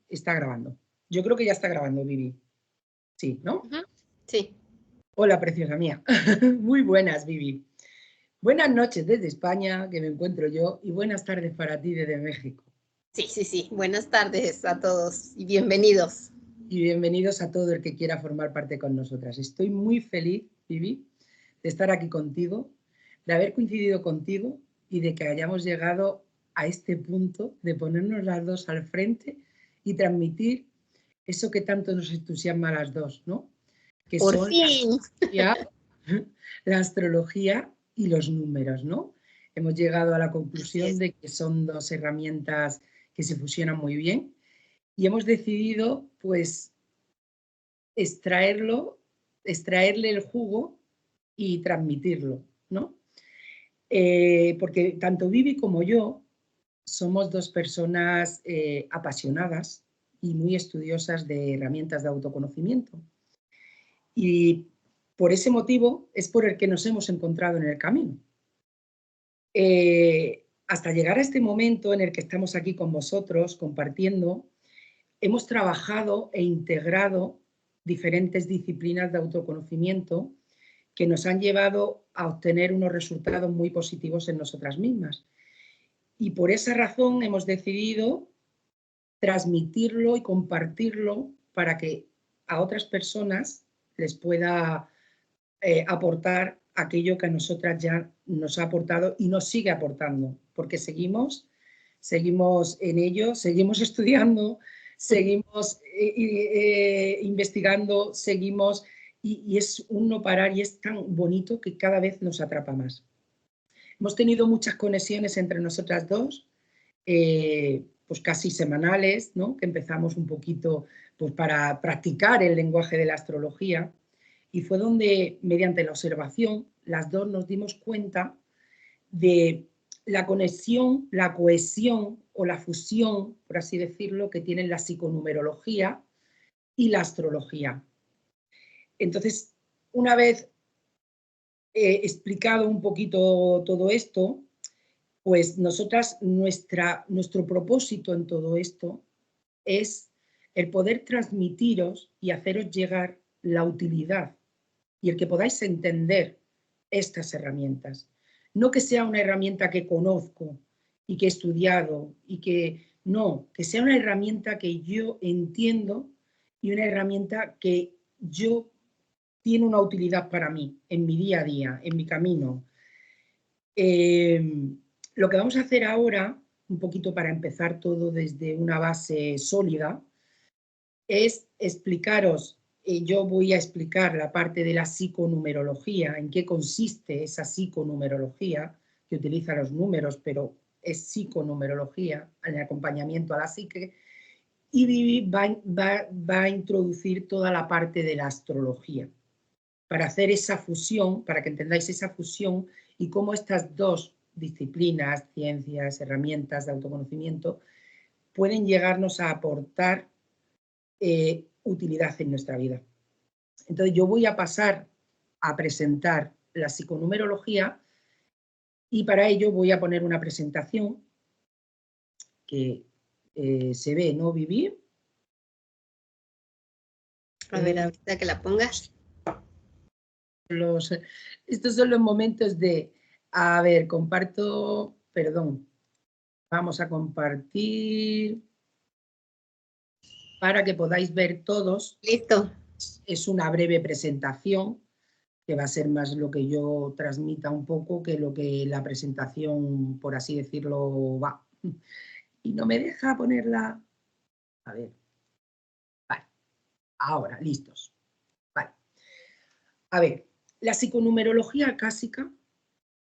Está grabando. Yo creo que ya está grabando, Vivi. Sí, ¿no? Sí. Hola, preciosa mía. Muy buenas, Vivi. Buenas noches desde España, que me encuentro yo, y buenas tardes para ti desde México. Sí. Buenas tardes a todos y bienvenidos. Y bienvenidos a todo el que quiera formar parte con nosotras. Estoy muy feliz, Vivi, de estar aquí contigo, de haber coincidido contigo y de que hayamos llegado a este punto de ponernos las dos al frente y transmitir eso que tanto nos entusiasma a las dos, ¿no? Que Por son fin. la astrología y los números, ¿no? Hemos llegado a la conclusión de que son dos herramientas que se fusionan muy bien y hemos decidido, pues, extraerle el jugo y transmitirlo, ¿no? Porque tanto Vivi como yo somos dos personas apasionadas y muy estudiosas de herramientas de autoconocimiento. Y por ese motivo es por el que nos hemos encontrado en el camino. Hasta llegar a este momento en el que estamos aquí con vosotros compartiendo, hemos trabajado e integrado diferentes disciplinas de autoconocimiento que nos han llevado a obtener unos resultados muy positivos en nosotras mismas. Y por esa razón hemos decidido transmitirlo y compartirlo para que a otras personas les pueda aportar aquello que a nosotras ya nos ha aportado y nos sigue aportando, porque seguimos en ello, seguimos estudiando, seguimos investigando, seguimos y es un no parar y es tan bonito que cada vez nos atrapa más. Hemos tenido muchas conexiones entre nosotras dos, pues casi semanales, ¿no? Que empezamos un poquito pues para practicar el lenguaje de la astrología y fue donde, mediante la observación, las dos nos dimos cuenta de la conexión, la cohesión o la fusión, por así decirlo, que tienen la psiconumerología y la astrología. Entonces, una vez explicado un poquito todo esto, pues nosotras, nuestro propósito en todo esto es el poder transmitiros y haceros llegar la utilidad y el que podáis entender estas herramientas. No que sea una herramienta que conozco y que he estudiado y que no, que sea una herramienta que yo entiendo y una herramienta que yo tiene una utilidad para mí en mi día a día, en mi camino. Lo que vamos a hacer ahora, un poquito para empezar todo desde una base sólida, es explicaros, yo voy a explicar la parte de la psiconumerología, en qué consiste esa psiconumerología, que utiliza los números, pero es psiconumerología, en acompañamiento a la psique, y Vivi va a introducir toda la parte de la astrología, para hacer esa fusión, para que entendáis esa fusión y cómo estas dos disciplinas, ciencias, herramientas de autoconocimiento, pueden llegarnos a aportar utilidad en nuestra vida. Entonces yo voy a pasar a presentar la psiconumerología y para ello voy a poner una presentación que se ve, ¿no, Vivi? A ver, ahorita que la pongas. Estos son los momentos de, a ver, comparto, perdón, vamos a compartir para que podáis ver todos. Listo. Es una breve presentación que va a ser más lo que yo transmita un poco que lo que la presentación, por así decirlo, va. Y no me deja ponerla. A ver. Vale. Ahora, listos. Vale. A ver, la psiconumerología acásica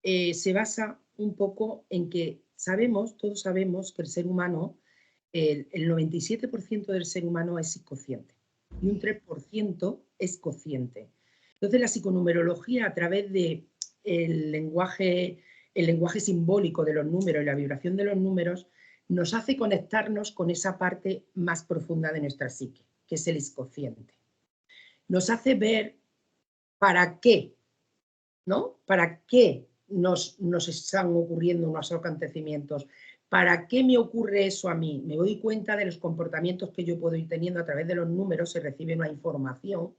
se basa un poco en que todos sabemos que el ser humano, el 97% del ser humano es inconsciente y un 3% es consciente. Entonces la psiconumerología a través de el lenguaje simbólico de los números y la vibración de los números nos hace conectarnos con esa parte más profunda de nuestra psique, que es el inconsciente. Nos hace ver para qué, ¿no? ¿Para qué nos están ocurriendo unos acontecimientos. ¿Para qué me ocurre eso a mí? Me doy cuenta de los comportamientos que yo puedo ir teniendo a través de los números, se recibe una información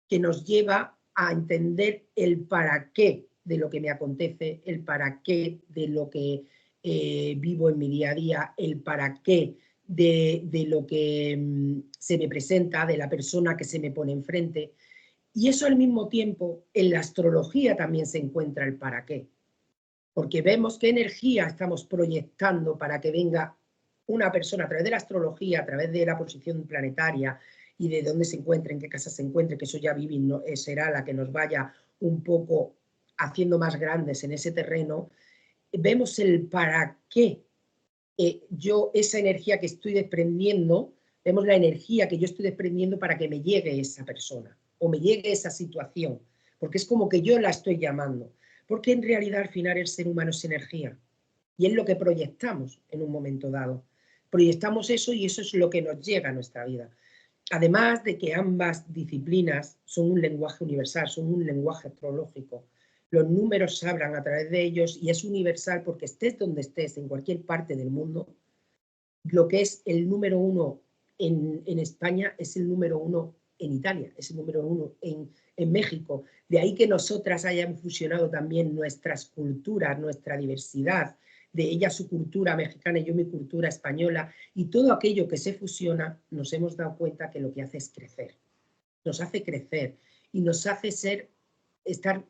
que nos lleva a entender el para qué de lo que me acontece, el para qué de lo que vivo en mi día a día, el para qué de lo que se me presenta, de la persona que se me pone enfrente. Y eso al mismo tiempo, en la astrología también se encuentra el para qué. Porque vemos qué energía estamos proyectando para que venga una persona a través de la astrología, a través de la posición planetaria y de dónde se encuentre, en qué casa se encuentre, que eso ya será la que nos vaya un poco haciendo más grandes en ese terreno. Vemos el para qué yo esa energía que estoy desprendiendo, vemos la energía que yo estoy desprendiendo para que me llegue esa persona o me llegue esa situación, porque es como que yo la estoy llamando, porque en realidad al final el ser humano es energía y es lo que proyectamos en un momento dado. Proyectamos eso y eso es lo que nos llega a nuestra vida. Además de que ambas disciplinas son un lenguaje universal, son un lenguaje astrológico. Los números se hablan a través de ellos y es universal porque estés donde estés, en cualquier parte del mundo, lo que es el número 1 en España es el número 1 en Italia, es el número 1 en México. De ahí que nosotras hayamos fusionado también nuestras culturas, nuestra diversidad, de ella su cultura mexicana y yo mi cultura española, y todo aquello que se fusiona, nos hemos dado cuenta que lo que hace es crecer. Nos hace crecer y nos hace estar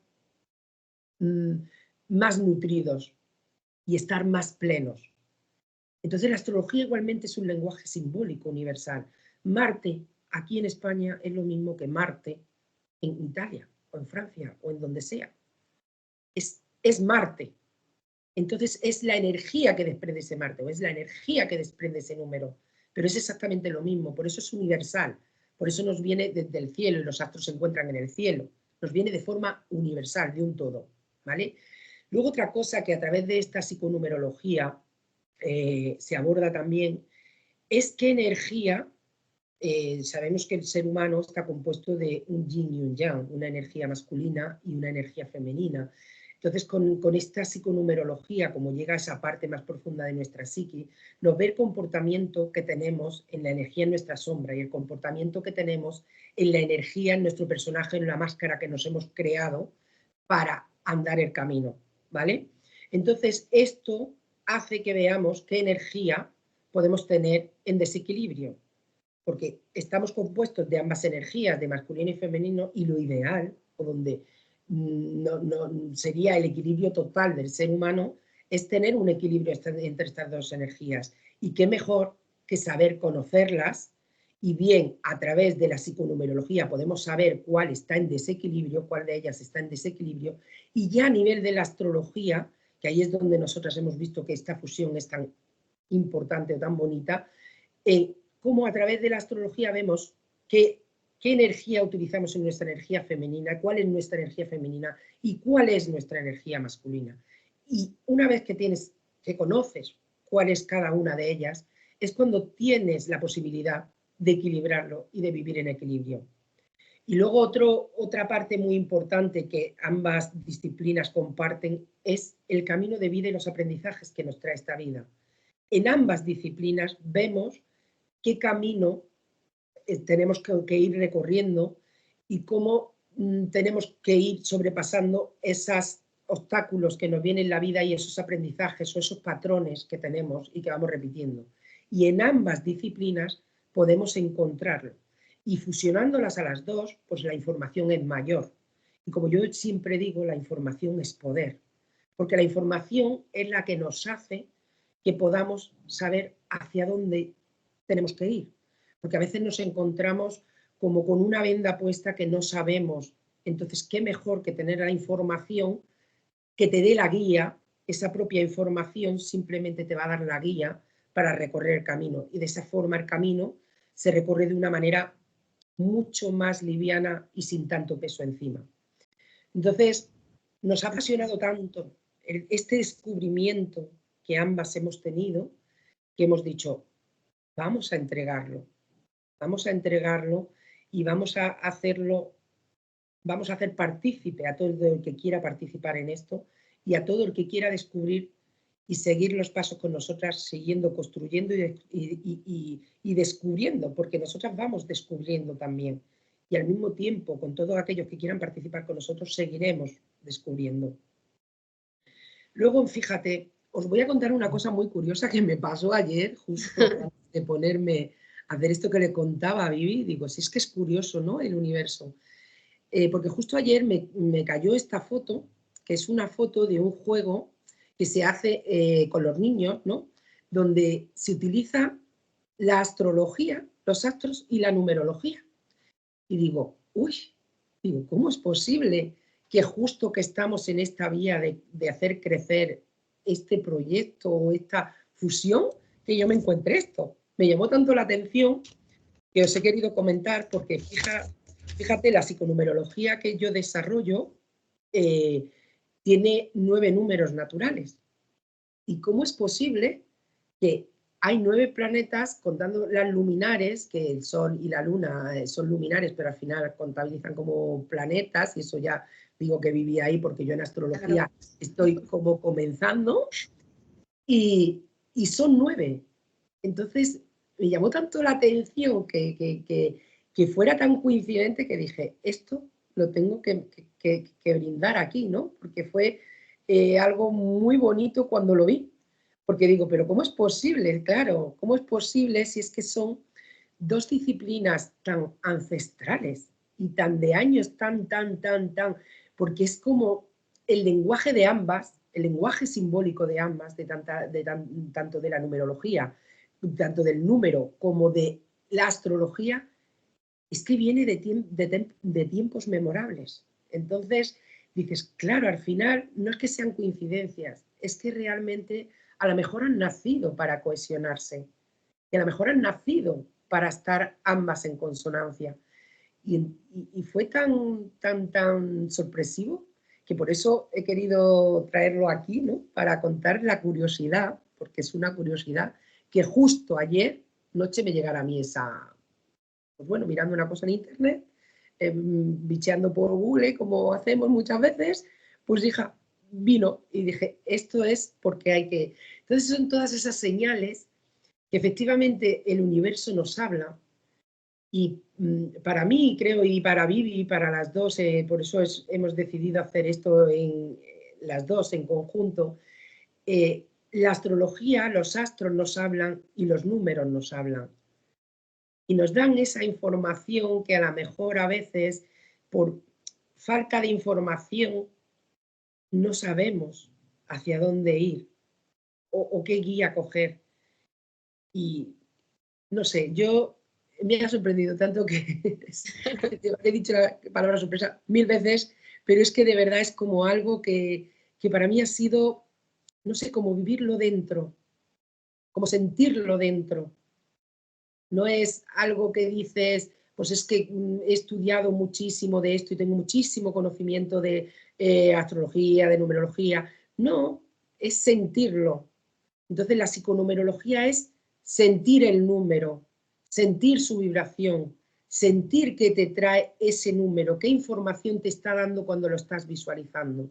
más nutridos y estar más plenos. Entonces la astrología igualmente es un lenguaje simbólico universal. Marte aquí en España es lo mismo que Marte en Italia o en Francia o en donde sea. Es Marte. Entonces es la energía que desprende ese Marte o es la energía que desprende ese número. Pero es exactamente lo mismo, por eso es universal. Por eso nos viene desde el cielo y los astros se encuentran en el cielo. Nos viene de forma universal, de un todo. ¿Vale? Luego otra cosa que a través de esta psiconumerología se aborda también es qué energía, sabemos que el ser humano está compuesto de un yin y un yang, una energía masculina y una energía femenina. Entonces, con esta psiconumerología, como llega a esa parte más profunda de nuestra psique, nos ve el comportamiento que tenemos en la energía en nuestra sombra y el comportamiento que tenemos en la energía en nuestro personaje, en la máscara que nos hemos creado para andar el camino, ¿vale? Entonces, esto hace que veamos qué energía podemos tener en desequilibrio, porque estamos compuestos de ambas energías, de masculino y femenino, y lo ideal, o donde sería el equilibrio total del ser humano, es tener un equilibrio entre estas dos energías. Y qué mejor que saber conocerlas, y bien a través de la psiconumerología podemos saber cuál está en desequilibrio, cuál de ellas está en desequilibrio, y ya a nivel de la astrología, que ahí es donde nosotras hemos visto que esta fusión es tan importante o tan bonita, cómo a través de la astrología vemos qué energía utilizamos en nuestra energía femenina, cuál es nuestra energía femenina y cuál es nuestra energía masculina. Y una vez que conoces cuál es cada una de ellas, es cuando tienes la posibilidad de equilibrarlo y de vivir en equilibrio. Y luego otra parte muy importante que ambas disciplinas comparten es el camino de vida y los aprendizajes que nos trae esta vida. En ambas disciplinas vemos qué camino tenemos que ir recorriendo y cómo tenemos que ir sobrepasando esos obstáculos que nos vienen en la vida y esos aprendizajes o esos patrones que tenemos y que vamos repitiendo. Y en ambas disciplinas podemos encontrarlo. Y fusionándolas a las dos, pues la información es mayor. Y como yo siempre digo, la información es poder. Porque la información es la que nos hace que podamos saber hacia dónde tenemos que ir. Porque a veces nos encontramos como con una venda puesta que no sabemos. Entonces, qué mejor que tener la información que te dé la guía. Esa propia información simplemente te va a dar la guía para recorrer el camino. Y de esa forma el camino se recorre de una manera mucho más liviana y sin tanto peso encima. Entonces, nos ha apasionado tanto este descubrimiento que ambas hemos tenido, que hemos dicho, vamos a entregarlo y vamos a hacerlo, vamos a hacer partícipe a todo el que quiera participar en esto y a todo el que quiera descubrir y seguir los pasos con nosotras, siguiendo, construyendo y descubriendo, porque nosotras vamos descubriendo también. Y al mismo tiempo, con todos aquellos que quieran participar con nosotros, seguiremos descubriendo. Luego, fíjate, os voy a contar una cosa muy curiosa que me pasó ayer, justo antes de ponerme a hacer esto que le contaba a Vivi. Digo, si es que es curioso, ¿no?, el universo. Porque justo ayer me cayó esta foto, que es una foto de un juego que se hace con los niños, ¿no?, donde se utiliza la astrología, los astros y la numerología. Y digo, uy, digo, ¿cómo es posible que justo que estamos en esta vía de hacer crecer este proyecto o esta fusión, que yo me encuentre esto? Me llamó tanto la atención que os he querido comentar porque fíjate, la psiconumerología que yo desarrollo tiene 9 números naturales. ¿Y cómo es posible que hay 9 planetas, contando las luminares, que el Sol y la Luna son luminares, pero al final contabilizan como planetas, y eso ya digo que vivía ahí porque yo en astrología estoy como comenzando, y son 9. Entonces, me llamó tanto la atención que fuera tan coincidente que dije, esto lo tengo que brindar aquí, ¿no? Porque fue algo muy bonito cuando lo vi. Porque digo, pero ¿cómo es posible? Claro, ¿cómo es posible si es que son 2 disciplinas tan ancestrales y tan de años, tan, porque es como el lenguaje de ambas, el lenguaje simbólico de ambas, tanto de la numerología, tanto del número como de la astrología, es que viene de tiempos memorables. Entonces, dices, claro, al final no es que sean coincidencias, es que realmente a lo mejor han nacido para cohesionarse, y a lo mejor han nacido para estar ambas en consonancia. Y fue tan sorpresivo que por eso he querido traerlo aquí, ¿no?, para contar la curiosidad, porque es una curiosidad, que justo ayer noche me llegara a mí esa, pues bueno, mirando una cosa en internet, bicheando por Google, como hacemos muchas veces, pues hija, vino y dije, esto es porque hay que... Entonces son todas esas señales que efectivamente el universo nos habla. Y para mí, creo, y para Vivi, y para las dos, por eso hemos decidido hacer esto las dos en conjunto, la astrología, los astros nos hablan y los números nos hablan. Y nos dan esa información que a lo mejor a veces, por falta de información, no sabemos hacia dónde ir o qué guía coger. Y no sé, yo me ha sorprendido tanto que he dicho la palabra sorpresa 1000 veces, pero es que de verdad es como algo que para mí ha sido, no sé, como vivirlo dentro, como sentirlo dentro. No es algo que dices, pues es que he estudiado muchísimo de esto y tengo muchísimo conocimiento de astrología, de numerología. No, es sentirlo. Entonces la psiconumerología es sentir el número, sentir su vibración, sentir que te trae ese número, qué información te está dando cuando lo estás visualizando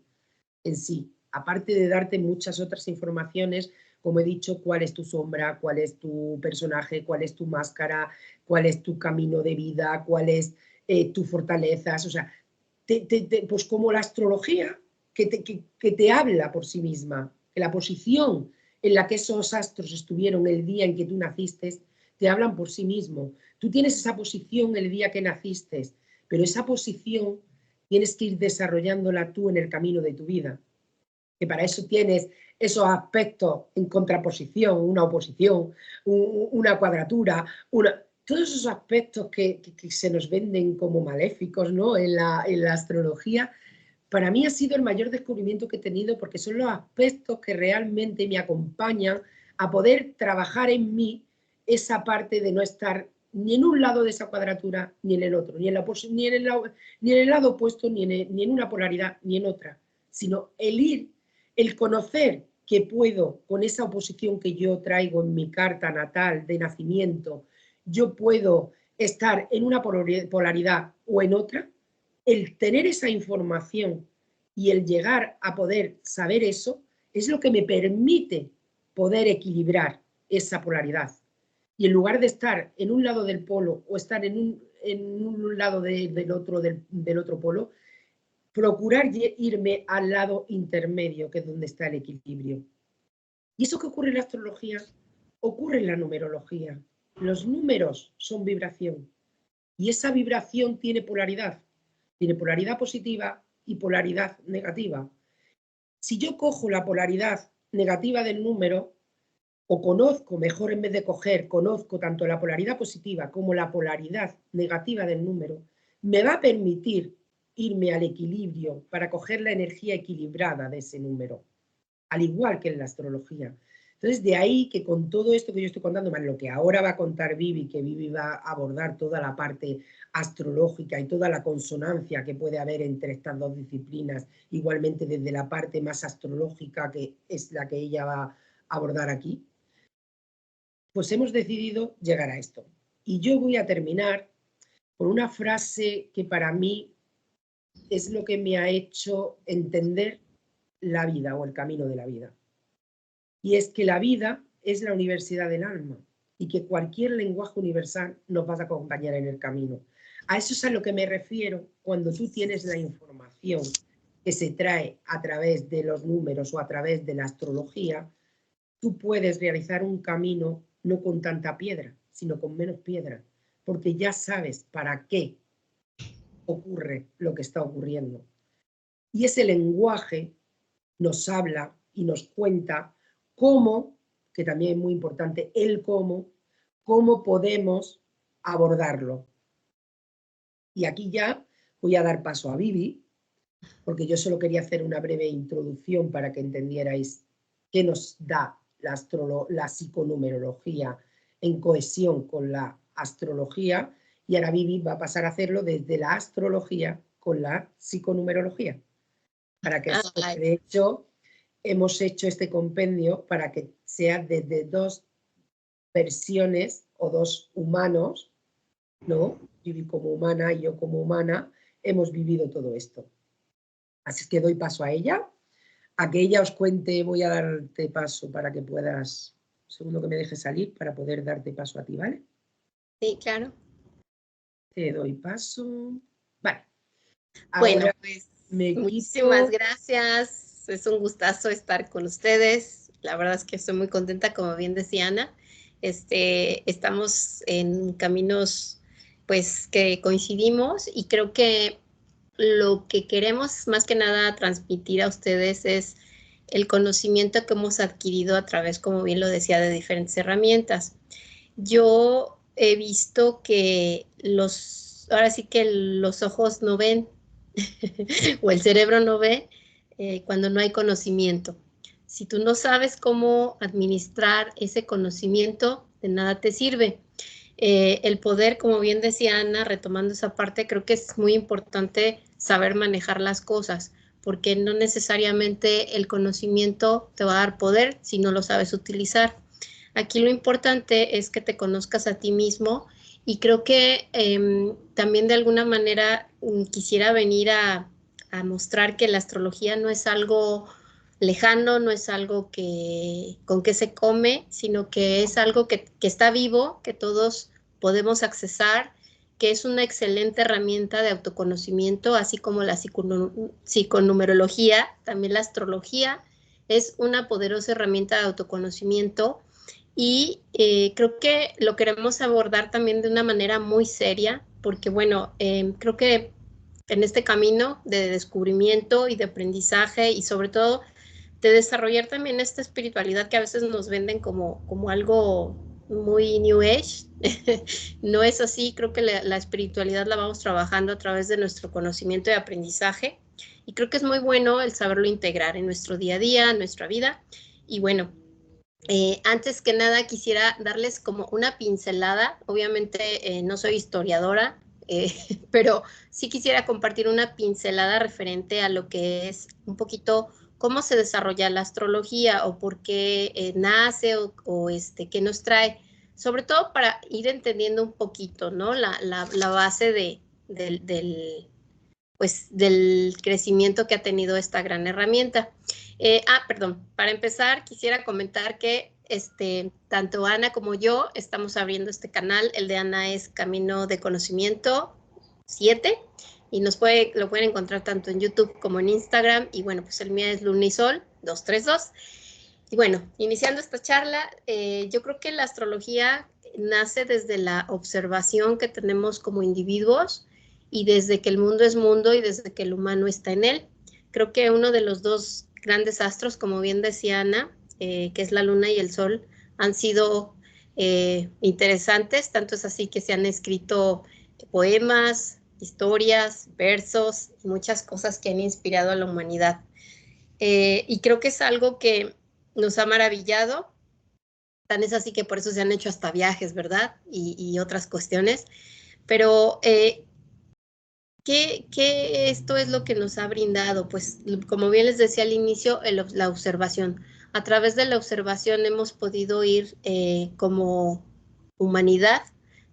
en sí, aparte de darte muchas otras informaciones, como he dicho, cuál es tu sombra, cuál es tu personaje, cuál es tu máscara, cuál es tu camino de vida, cuál es tus fortalezas, o sea, pues como la astrología que te habla por sí misma, que la posición en la que esos astros estuvieron el día en que tú naciste, te hablan por sí mismo. Tú tienes esa posición el día que naciste, pero esa posición tienes que ir desarrollándola tú en el camino de tu vida. Que para eso tienes esos aspectos en contraposición, una oposición, una cuadratura, todos esos aspectos que se nos venden como maléficos, ¿no?, en la astrología. Para mí ha sido el mayor descubrimiento que he tenido porque son los aspectos que realmente me acompañan a poder trabajar en mí esa parte de no estar ni en un lado de esa cuadratura ni en el otro, ni en el lado opuesto, ni en una polaridad ni en otra, sino el conocer que puedo, con esa oposición que yo traigo en mi carta natal de nacimiento, yo puedo estar en una polaridad o en otra. El tener esa información Y el llegar a poder saber eso es lo que me permite poder equilibrar esa polaridad. Y en lugar de estar en un lado del polo o estar en un lado del otro polo, procurar irme al lado intermedio, que es donde está el equilibrio. ¿Y eso que ocurre en la astrología? Ocurre en la numerología. Los números son vibración y esa vibración tiene polaridad. Tiene polaridad positiva y polaridad negativa. Si yo cojo la polaridad negativa del número, o conozco, mejor en vez de coger, conozco tanto la polaridad positiva como la polaridad negativa del número, me va a permitir irme al equilibrio para coger la energía equilibrada de ese número, al igual que en la astrología. Entonces, de ahí que con todo esto que yo estoy contando, más lo que ahora va a contar Vivi, que Vivi va a abordar toda la parte astrológica y toda la consonancia que puede haber entre estas dos disciplinas, igualmente desde la parte más astrológica, que es la que ella va a abordar aquí, pues hemos decidido llegar a esto. Y yo voy a terminar con una frase que para mí es lo que me ha hecho entender la vida o el camino de la vida. Y es que la vida es la universidad del alma y que cualquier lenguaje universal nos va a acompañar en el camino. A eso es a lo que me refiero cuando tú tienes la información que se trae a través de los números o a través de la astrología, tú puedes realizar un camino no con tanta piedra, sino con menos piedra, porque ya sabes para qué ocurre lo que está ocurriendo. Y ese lenguaje nos habla y nos cuenta cómo, que también es muy importante, el cómo podemos abordarlo. Y aquí ya voy a dar paso a Vivi, porque yo solo quería hacer una breve introducción para que entendierais qué nos da la psiconumerología en cohesión con la astrología, y ahora Vivi va a pasar a hacerlo desde la astrología con la psiconumerología. Para que, de hecho, hemos hecho este compendio para que sea desde dos versiones o dos humanos, ¿no? Vivi como humana y yo como humana, hemos vivido todo esto. Así que doy paso a ella, a que ella os cuente. Voy a darte paso para que puedas, segundo que me dejes salir, para poder darte paso a ti, ¿vale? Sí, claro. Te doy paso. Vale. Bueno, pues muchísimas gracias. Es un gustazo estar con ustedes. La verdad es que estoy muy contenta, como bien decía Ana. Estamos en caminos pues que coincidimos y creo que lo que queremos más que nada transmitir a ustedes es el conocimiento que hemos adquirido a través, como bien lo decía, de diferentes herramientas. Yo he visto que ahora sí que los ojos no ven o el cerebro no ve cuando no hay conocimiento. Si tú no sabes cómo administrar ese conocimiento, de nada te sirve. El poder, como bien decía Ana, retomando esa parte, creo que es muy importante saber manejar las cosas, porque no necesariamente el conocimiento te va a dar poder si no lo sabes utilizar. Aquí lo importante es que te conozcas a ti mismo y creo que también de alguna manera quisiera venir a mostrar que la astrología no es algo lejano, no es algo con que se come, sino que es algo que está vivo, que todos podemos accesar, que es una excelente herramienta de autoconocimiento, así como la psiconumerología, también la astrología es una poderosa herramienta de autoconocimiento y creo que lo queremos abordar también de una manera muy seria, porque bueno, creo que en este camino de descubrimiento y de aprendizaje y sobre todo de desarrollar también esta espiritualidad que a veces nos venden como algo muy New Age. No es así, creo que la espiritualidad la vamos trabajando a través de nuestro conocimiento y aprendizaje y creo que es muy bueno el saberlo integrar en nuestro día a día, en nuestra vida. Y bueno, antes que nada quisiera darles como una pincelada. Obviamente no soy historiadora, pero sí quisiera compartir una pincelada referente a lo que es un poquito cómo se desarrolla la astrología o por qué nace o qué nos trae, sobre todo para ir entendiendo un poquito, ¿no? La base del pues del crecimiento que ha tenido esta gran herramienta. Perdón, para empezar quisiera comentar que tanto Ana como yo estamos abriendo este canal. El de Ana es Camino de Conocimiento 7 y lo pueden encontrar tanto en YouTube como en Instagram. Y bueno, pues el mío es Lunisol 232. Y bueno, iniciando esta charla, yo creo que la astrología nace desde la observación que tenemos como individuos y desde que el mundo es mundo y desde que el humano está en él. Creo que uno de los dos grandes astros, como bien decía Ana, que es la luna y el sol, han sido interesantes, tanto es así que se han escrito poemas, historias, versos, muchas cosas que han inspirado a la humanidad. Y creo que es algo que nos ha maravillado, tan es así que por eso se han hecho hasta viajes, ¿verdad? Y otras cuestiones, pero ¿qué esto es lo que nos ha brindado? Pues como bien les decía al inicio, la observación. A través de la observación hemos podido ir como humanidad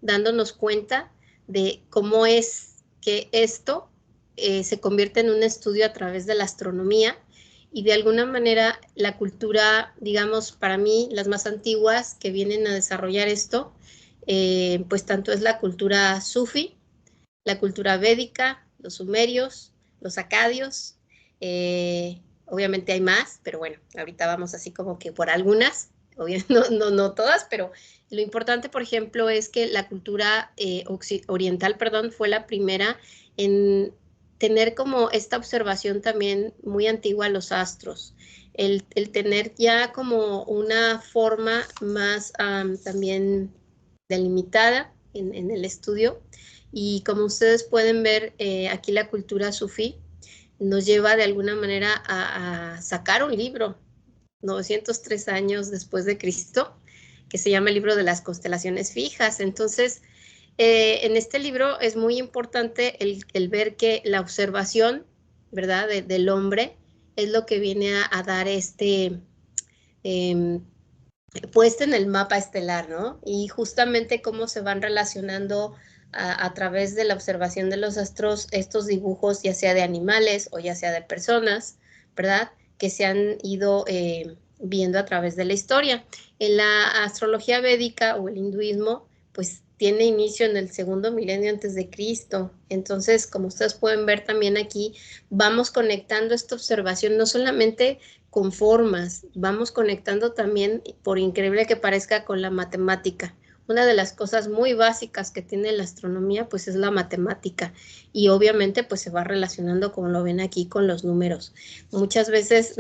dándonos cuenta de cómo es que esto se convierte en un estudio a través de la astronomía y de alguna manera la cultura, digamos, para mí, las más antiguas que vienen a desarrollar esto, pues tanto es la cultura sufi, la cultura védica, los sumerios, los acadios, obviamente hay más, pero bueno, ahorita vamos así como que por algunas, no todas, pero lo importante, por ejemplo, es que la cultura oriental, fue la primera en tener como esta observación también muy antigua a los astros, el tener ya como una forma más también delimitada en el estudio. Y como ustedes pueden ver, aquí la cultura sufí nos lleva de alguna manera a sacar un libro 903 años después de Cristo, que se llama el libro de las constelaciones fijas. Entonces, en este libro es muy importante el ver que la observación, ¿verdad?, del hombre es lo que viene a dar puesta en el mapa estelar, ¿no? Y justamente cómo se van relacionando a través de la observación de los astros estos dibujos, ya sea de animales o ya sea de personas, ¿verdad?, que se han ido viendo a través de la historia. En la astrología védica o el hinduismo, pues tiene inicio en el segundo milenio antes de Cristo. Entonces, como ustedes pueden ver también aquí, vamos conectando esta observación no solamente con formas, vamos conectando también, por increíble que parezca, con la matemática. Una de las cosas muy básicas que tiene la astronomía, pues es la matemática y obviamente pues se va relacionando, como lo ven aquí, con los números. Muchas veces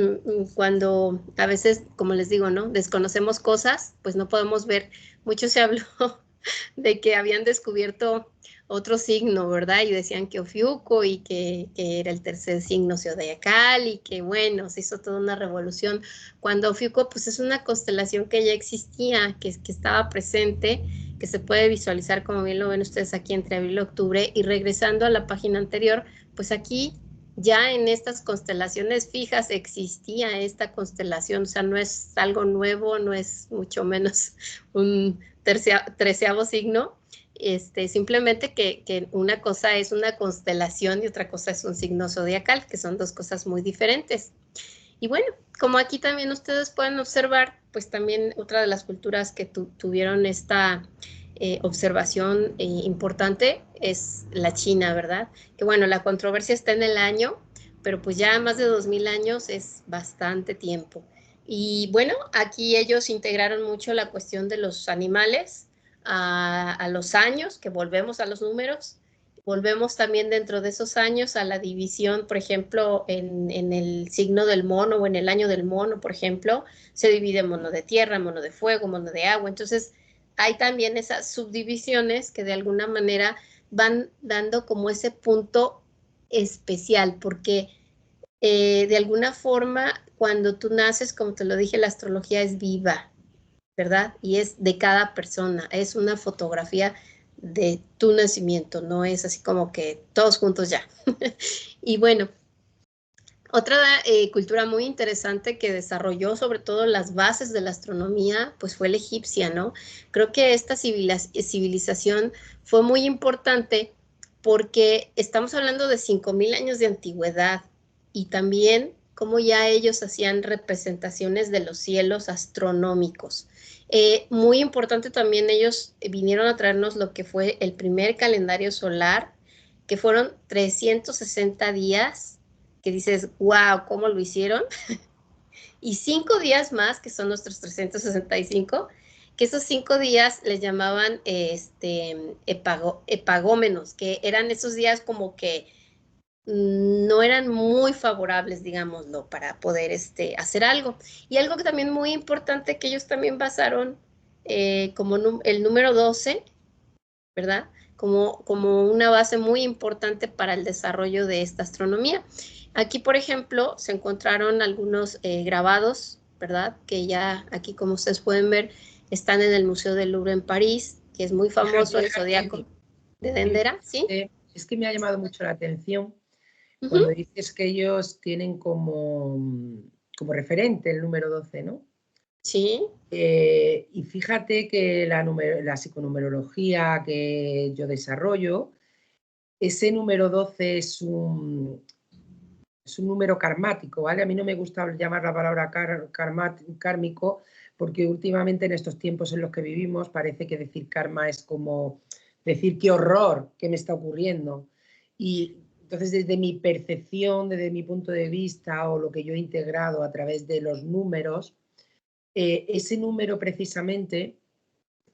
cuando, a veces, como les digo, ¿no?, desconocemos cosas, pues no podemos ver. Mucho se habló de que habían descubierto otro signo, ¿verdad? Y decían que Ofiuco y que era el tercer signo zodiacal y que, bueno, se hizo toda una revolución. Cuando Ofiuco, pues es una constelación que ya existía, que estaba presente, que se puede visualizar, como bien lo ven ustedes aquí, entre abril y octubre. Y regresando a la página anterior, pues aquí ya en estas constelaciones fijas existía esta constelación, o sea, no es algo nuevo, no es mucho menos un treceavo signo, simplemente que una cosa es una constelación y otra cosa es un signo zodiacal, que son dos cosas muy diferentes. Y bueno, como aquí también ustedes pueden observar, pues también otra de las culturas que tuvieron esta observación importante es la China, ¿verdad? Que bueno, la controversia está en el año, pero pues ya más de 2000 años es bastante tiempo. Y bueno, aquí ellos integraron mucho la cuestión de los animales a los años, que volvemos a los números. Volvemos también dentro de esos años a la división, por ejemplo, en el signo del mono o en el año del mono, por ejemplo, se divide mono de tierra, mono de fuego, mono de agua. Entonces, hay también esas subdivisiones que de alguna manera van dando como ese punto especial, porque de alguna forma, cuando tú naces, como te lo dije, la astrología es viva, ¿verdad? Y es de cada persona, es una fotografía de tu nacimiento, no es así como que todos juntos ya. Y bueno, otra cultura muy interesante que desarrolló sobre todo las bases de la astronomía, pues fue la egipcia, ¿no? Creo que esta civilización fue muy importante porque estamos hablando de 5,000 años de antigüedad y también cómo ya ellos hacían representaciones de los cielos astronómicos. Muy importante también, ellos vinieron a traernos lo que fue el primer calendario solar, que fueron 360 días, que dices, wow, ¿cómo lo hicieron? Y 5 días más, que son nuestros 365, que esos 5 días les llamaban epagómenos, que eran esos días como que no eran muy favorables, digámoslo, para poder hacer algo. Y algo que también muy importante, que ellos también basaron como el número 12, ¿verdad? Como una base muy importante para el desarrollo de esta astronomía. Aquí, por ejemplo, se encontraron algunos grabados, ¿verdad? Que ya aquí, como ustedes pueden ver, están en el Museo del Louvre en París, que es muy famoso, el zodiaco de Dendera, ¿sí? Es que me ha llamado mucho la atención cuando dices que ellos tienen como referente el número 12, ¿no? Sí. Y fíjate que la psiconumerología que yo desarrollo, ese número 12 es un número karmático, ¿vale? A mí no me gusta llamar la palabra kármico porque últimamente en estos tiempos en los que vivimos parece que decir karma es como decir qué horror, qué me está ocurriendo. Y entonces desde mi percepción, desde mi punto de vista o lo que yo he integrado a través de los números, ese número precisamente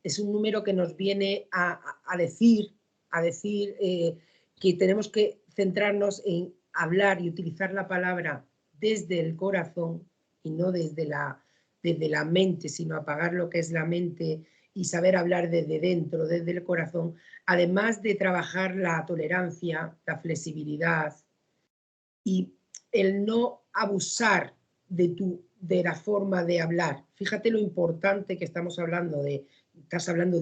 es un número que nos viene a decir que tenemos que centrarnos en hablar y utilizar la palabra desde el corazón y no desde la mente, sino apagar lo que es la mente y saber hablar desde dentro, desde el corazón, además de trabajar la tolerancia, la flexibilidad y el no abusar de la forma de hablar. Fíjate lo importante que estás hablando de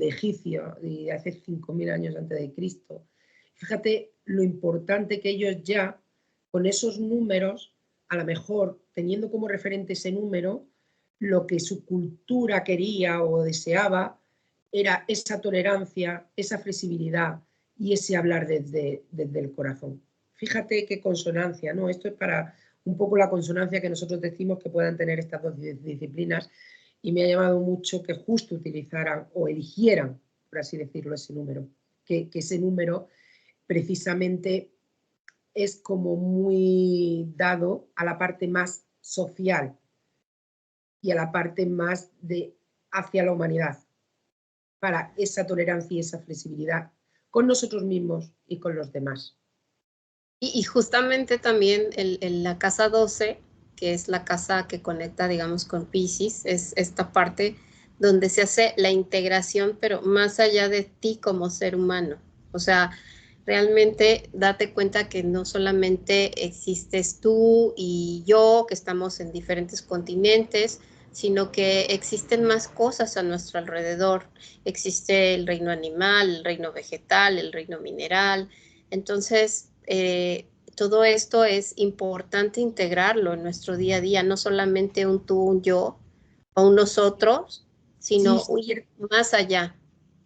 Egipcio, de hace 5.000 años antes de Cristo. Fíjate lo importante que ellos ya, con esos números, a lo mejor teniendo como referente ese número, lo que su cultura quería o deseaba era esa tolerancia, esa flexibilidad y ese hablar desde el corazón. Fíjate qué consonancia, ¿no? Esto es para un poco la consonancia que nosotros decimos que puedan tener estas dos disciplinas, y me ha llamado mucho que justo utilizaran o eligieran, por así decirlo, ese número, que ese número precisamente es como muy dado a la parte más social y a la parte más hacia la humanidad, para esa tolerancia y esa flexibilidad con nosotros mismos y con los demás. Y justamente también la casa 12, que es la casa que conecta, digamos, con Piscis, es esta parte donde se hace la integración, pero más allá de ti como ser humano. O sea, realmente date cuenta que no solamente existes tú y yo, que estamos en diferentes continentes, sino que existen más cosas a nuestro alrededor. Existe el reino animal, el reino vegetal, el reino mineral. Entonces, todo esto es importante integrarlo en nuestro día a día, no solamente un tú, un yo o un nosotros, sino más allá.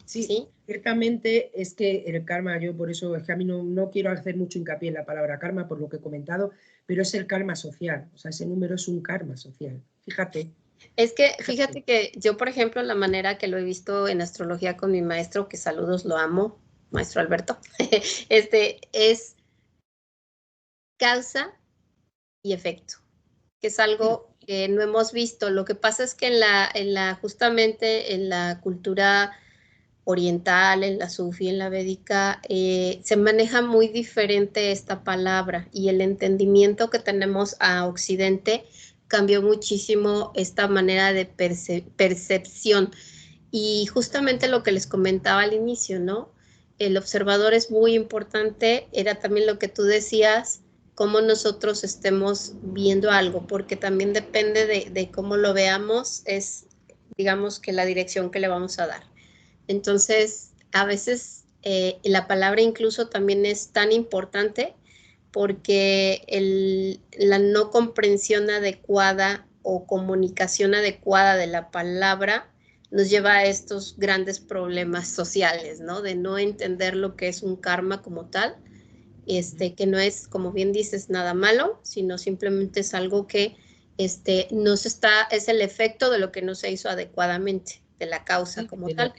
Sí, ¿sí? Ciertamente es que el karma, yo por eso es que a mí no quiero hacer mucho hincapié en la palabra karma por lo que he comentado, pero es el karma social, o sea, ese número es un karma social, fíjate. Es que fíjate que yo, por ejemplo, la manera que lo he visto en astrología con mi maestro, que saludos, lo amo, maestro Alberto, es causa y efecto, que es algo que no hemos visto. Lo que pasa es que justamente en la cultura oriental, en la sufi, en la védica, se maneja muy diferente esta palabra, y el entendimiento que tenemos a Occidente cambió muchísimo esta manera de percepción. Y justamente lo que les comentaba al inicio, ¿no? El observador es muy importante, era también lo que tú decías, cómo nosotros estemos viendo algo, porque también depende de cómo lo veamos, es, digamos, que la dirección que le vamos a dar. Entonces, a veces la palabra incluso también es tan importante, porque la no comprensión adecuada o comunicación adecuada de la palabra nos lleva a estos grandes problemas sociales, ¿no? De no entender lo que es un karma como tal, que no es, como bien dices, nada malo, sino simplemente es algo que es el efecto de lo que no se hizo adecuadamente, de la causa como tal.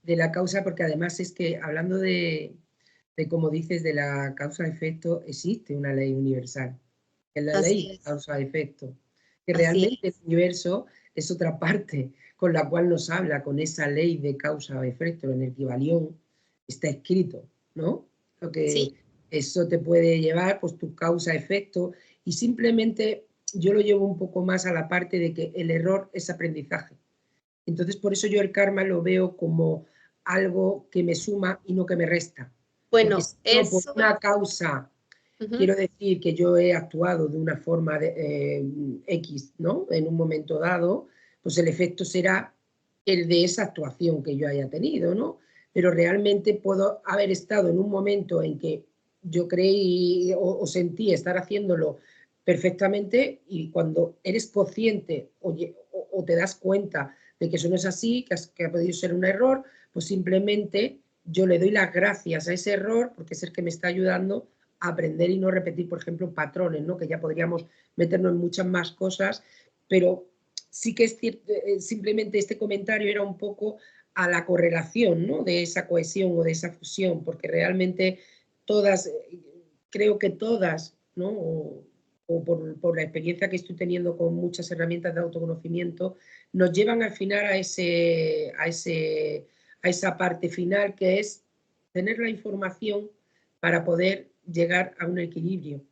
De la causa, porque además es que hablando de como dices, de la causa-efecto, existe una ley universal, es la ley causa-efecto, que realmente el universo es otra parte con la cual nos habla, con esa ley de causa-efecto, en el Kybalión está escrito, ¿no? Lo que eso te puede llevar, pues tu causa-efecto, y simplemente yo lo llevo un poco más a la parte de que el error es aprendizaje. Entonces, por eso yo el karma lo veo como algo que me suma y no que me resta. Bueno, porque si no, por una causa, quiero decir que yo he actuado de una forma X, ¿no? En un momento dado, pues el efecto será el de esa actuación que yo haya tenido, ¿no? Pero realmente puedo haber estado en un momento en que yo creí o sentí estar haciéndolo perfectamente, y cuando eres consciente o te das cuenta de que eso no es así, que ha podido ser un error, pues simplemente yo le doy las gracias a ese error porque es el que me está ayudando a aprender y no repetir, por ejemplo, patrones, ¿no? Que ya podríamos meternos en muchas más cosas, pero sí que es cierto, simplemente este comentario era un poco a la correlación, ¿no? De esa cohesión o de esa fusión, porque realmente todas, creo que todas, ¿no? O por la experiencia que estoy teniendo con muchas herramientas de autoconocimiento, nos llevan al final a esa parte final, que es tener la información para poder llegar a un equilibrio.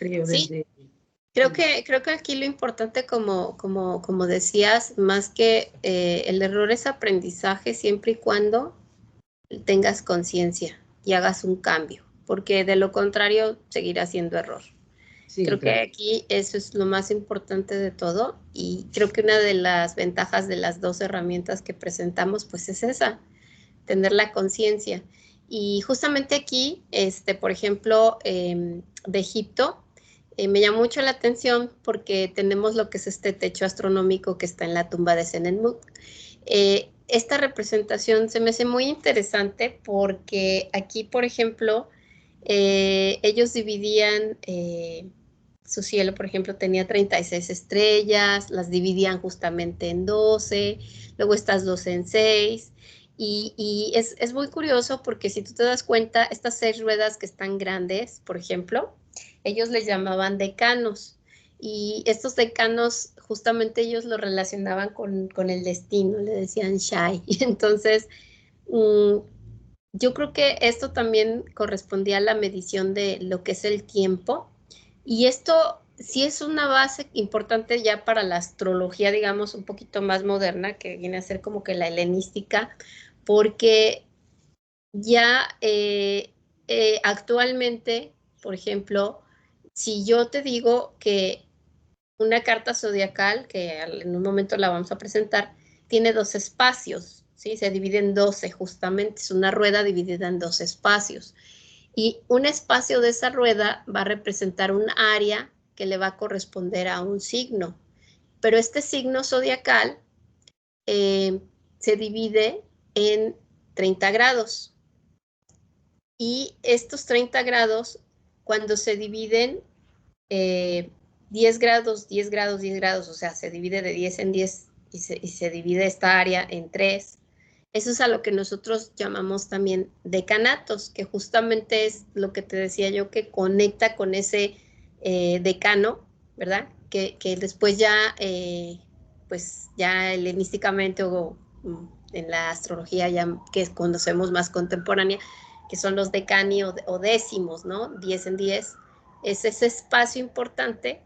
Creo Creo que aquí lo importante, como decías, más que el error es aprendizaje siempre y cuando tengas conciencia y hagas un cambio, porque de lo contrario seguirá siendo error. Sí, creo que aquí eso es lo más importante de todo, y creo que una de las ventajas de las dos herramientas que presentamos pues es esa, tener la conciencia. Y justamente aquí, por ejemplo, de Egipto, me llama mucho la atención porque tenemos lo que es este techo astronómico que está en la tumba de Senenmut. Esta representación se me hace muy interesante porque aquí, por ejemplo, ellos dividían su cielo, por ejemplo, tenía 36 estrellas, las dividían justamente en 12, luego estas 12 en 6, y es muy curioso porque si tú te das cuenta, estas 6 ruedas que están grandes, por ejemplo, ellos les llamaban decanos, y estos decanos justamente ellos lo relacionaban con el destino, le decían Shai. Entonces, yo creo que esto también correspondía a la medición de lo que es el tiempo, y esto sí es una base importante ya para la astrología, digamos, un poquito más moderna, que viene a ser como que la helenística, porque ya actualmente, por ejemplo, si yo te digo que una carta zodiacal, que en un momento la vamos a presentar, tiene 2 espacios, ¿sí? Se divide en 12 justamente, es una rueda dividida en 2 espacios. Y un espacio de esa rueda va a representar un área que le va a corresponder a un signo. Pero este signo zodiacal se divide en 30 grados. Y estos 30 grados, cuando se dividen 10 grados, 10 grados, 10 grados, o sea, se divide de 10 en 10 y se divide esta área en 3. Eso es a lo que nosotros llamamos también decanatos, que justamente es lo que te decía yo, que conecta con ese decano, ¿verdad? Que después ya, pues ya helenísticamente o en la astrología ya que conocemos más contemporánea, que son los decani o décimos, ¿no? 10 en 10. Es ese espacio importante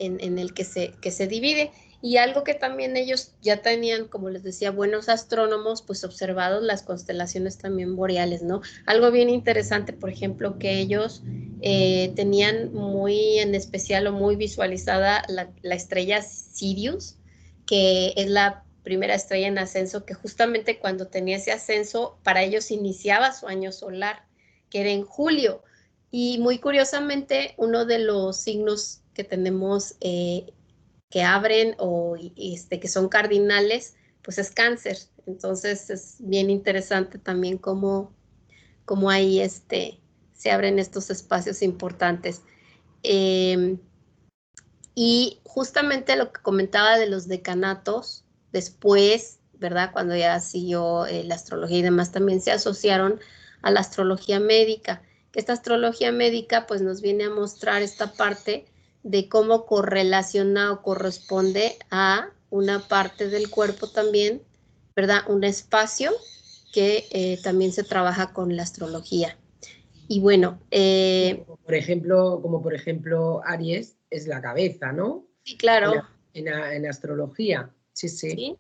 en el que se divide. Y algo que también ellos ya tenían, como les decía, buenos astrónomos, pues observados las constelaciones también boreales, ¿no? Algo bien interesante, por ejemplo, que ellos tenían muy en especial o muy visualizada la estrella Sirius, que es la primera estrella en ascenso, que justamente cuando tenía ese ascenso, para ellos iniciaba su año solar, que era en julio. Y muy curiosamente, uno de los signos que tenemos que abren o que son cardinales pues es Cáncer. Entonces es bien interesante también cómo ahí se abren estos espacios importantes. Y justamente lo que comentaba de los decanatos, después, ¿verdad? Cuando ya siguió la astrología y demás, también se asociaron a la astrología médica, que esta astrología médica pues nos viene a mostrar esta parte de cómo correlaciona o corresponde a una parte del cuerpo también, ¿verdad? Un espacio que también se trabaja con la astrología. Y bueno, como por ejemplo Aries es la cabeza, ¿no? sí, claro. En astrología, sí, sí.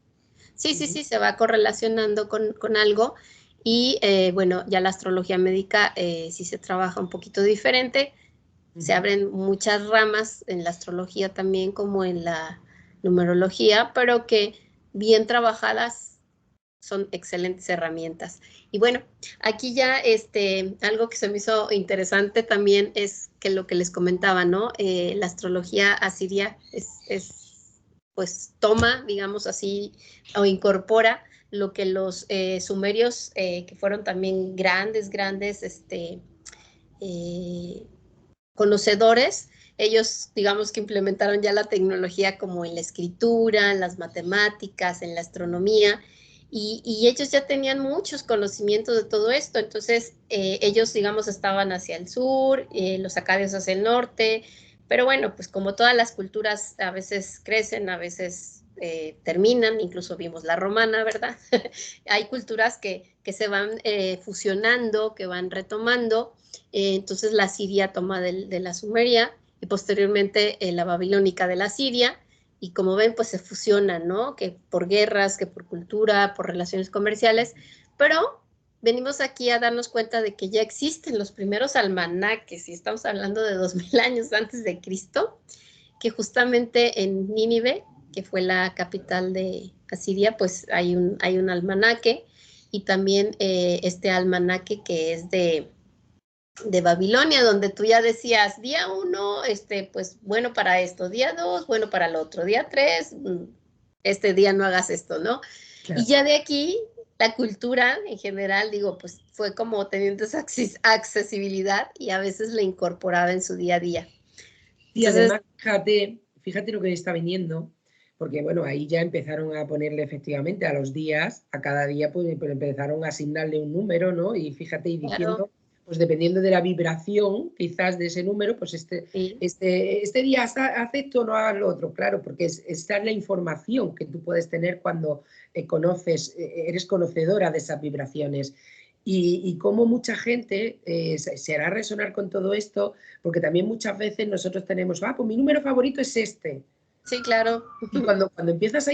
Sí, se va correlacionando con algo. Y bueno, ya la astrología médica sí se trabaja un poquito diferente. Se abren muchas ramas en la astrología también como en la numerología, pero que bien trabajadas son excelentes herramientas. Y bueno, aquí ya algo que se me hizo interesante también es que lo que les comentaba, ¿no? La astrología asiria pues toma, digamos así, o incorpora lo que los sumerios, que fueron también grandes conocedores, ellos digamos que implementaron ya la tecnología como en la escritura, en las matemáticas, en la astronomía, y ellos ya tenían muchos conocimientos de todo esto. Entonces ellos digamos estaban hacia el sur, los acadios hacia el norte, pero bueno, pues como todas las culturas a veces crecen, a veces terminan, incluso vimos la romana, ¿verdad? Hay culturas que se van fusionando, que van retomando. Entonces la Siria toma de la Sumeria y posteriormente la babilónica de la Siria, y como ven pues se fusionan, ¿no? Que por guerras, que por cultura, por relaciones comerciales, pero venimos aquí a darnos cuenta de que ya existen los primeros almanaques, y estamos hablando de 2000 años antes de Cristo, que justamente en Nínive, que fue la capital de Asiria, pues hay un almanaque, y también este almanaque que es de Babilonia, donde tú ya decías, día 1, pues bueno para esto, día 2, bueno para el otro, día 3, este día no hagas esto, ¿no? Claro. Y ya de aquí, la cultura en general, digo, pues fue como teniendo esa accesibilidad y a veces la incorporaba en su día a día. Y entonces, además, fíjate lo que está viniendo, porque bueno, ahí ya empezaron a ponerle efectivamente a los días, a cada día pues empezaron a asignarle un número, ¿no? Y fíjate, y diciendo, claro, pues dependiendo de la vibración quizás de ese número, pues sí, este día haz esto, no hagas lo otro, claro, porque esta es la información que tú puedes tener cuando conoces, eres conocedora de esas vibraciones. Y cómo mucha gente se hará resonar con todo esto, porque también muchas veces nosotros tenemos, pues mi número favorito es este. Sí, claro. Y cuando empiezas a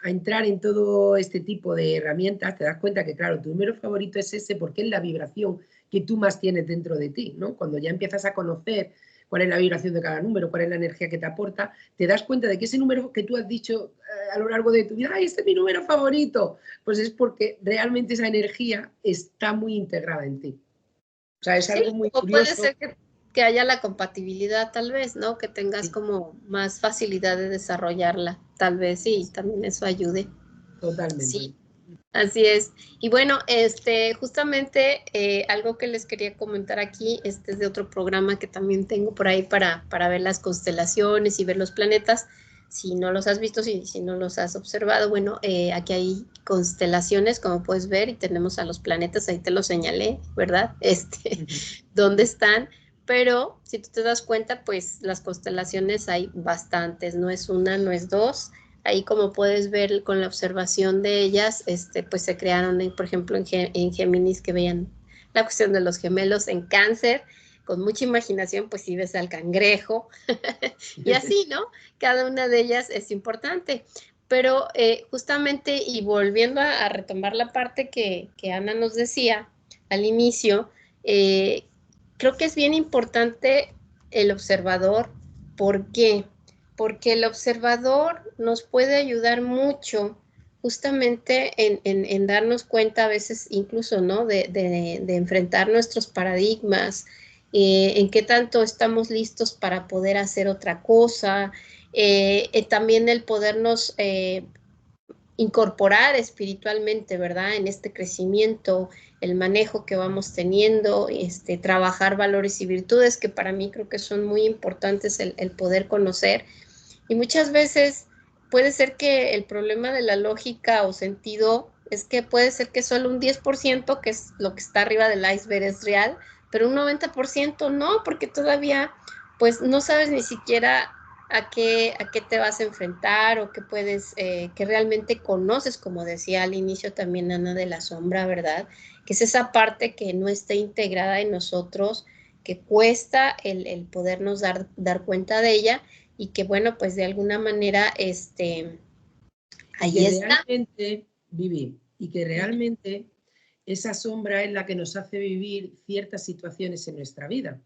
entrar en todo este tipo de herramientas, te das cuenta que, claro, tu número favorito es ese porque es la vibración que tú más tienes dentro de ti, ¿no? Cuando ya empiezas a conocer cuál es la vibración de cada número, cuál es la energía que te aporta, te das cuenta de que ese número que tú has dicho a lo largo de tu vida, ¡ay, este es mi número favorito! Pues es porque realmente esa energía está muy integrada en ti. O sea, es algo muy curioso. Puede ser que haya la compatibilidad, tal vez, ¿no? Que tengas como más facilidad de desarrollarla, tal vez, sí, también eso ayude. Totalmente. Sí, así es. Y bueno, justamente algo que les quería comentar aquí, es de otro programa que también tengo por ahí para ver las constelaciones y ver los planetas. Si no los has visto, si no los has observado, bueno, aquí hay constelaciones, como puedes ver, y tenemos a los planetas, ahí te los señalé, ¿verdad? ¿Dónde están? Pero si tú te das cuenta, pues las constelaciones hay bastantes, no es una, no es dos. Ahí, como puedes ver con la observación de ellas, pues se crearon, por ejemplo, en Géminis, que vean la cuestión de los gemelos. En Cáncer, con mucha imaginación, pues sí ves al cangrejo, y así, ¿no? Cada una de ellas es importante. Pero justamente, y volviendo a retomar la parte que Ana nos decía al inicio, creo que es bien importante el observador. ¿Por qué? Porque el observador nos puede ayudar mucho justamente en darnos cuenta a veces incluso, ¿no? De enfrentar nuestros paradigmas, en qué tanto estamos listos para poder hacer otra cosa, también el podernos incorporar espiritualmente, ¿verdad? En este crecimiento, el manejo que vamos teniendo, trabajar valores y virtudes que para mí creo que son muy importantes el poder conocer. Y muchas veces puede ser que el problema de la lógica o sentido es que puede ser que solo un 10%, que es lo que está arriba del iceberg, es real, pero un 90% no, porque todavía pues no sabes ni siquiera a qué te vas a enfrentar o qué puedes, que realmente conoces, como decía al inicio también Ana, de la sombra, ¿verdad? Que es esa parte que no está integrada en nosotros, que cuesta el podernos dar cuenta de ella y que bueno, pues de alguna manera, ahí está. Realmente, Vivi, y que realmente esa sombra es la que nos hace vivir ciertas situaciones en nuestra vida,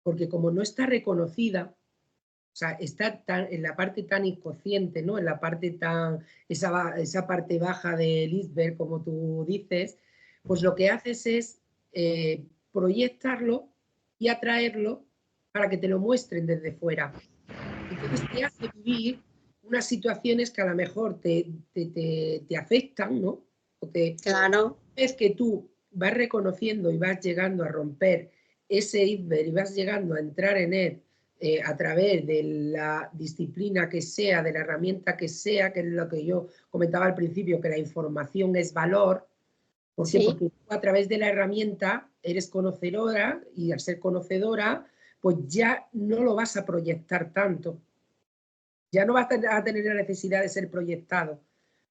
porque como no está reconocida, o sea, está en la parte tan inconsciente, ¿no? En la parte esa parte baja del iceberg, como tú dices, pues lo que haces es proyectarlo y atraerlo para que te lo muestren desde fuera. Entonces te hace vivir unas situaciones que a lo mejor te afectan, ¿no? Claro. Es que tú vas reconociendo y vas llegando a romper ese iceberg y vas llegando a entrar en él a través de la disciplina que sea, de la herramienta que sea, que es lo que yo comentaba al principio, que la información es valor. ¿Por qué? Sí. Porque tú a través de la herramienta eres conocedora y al ser conocedora, pues ya no lo vas a proyectar tanto. Ya no vas a tener la necesidad de ser proyectado,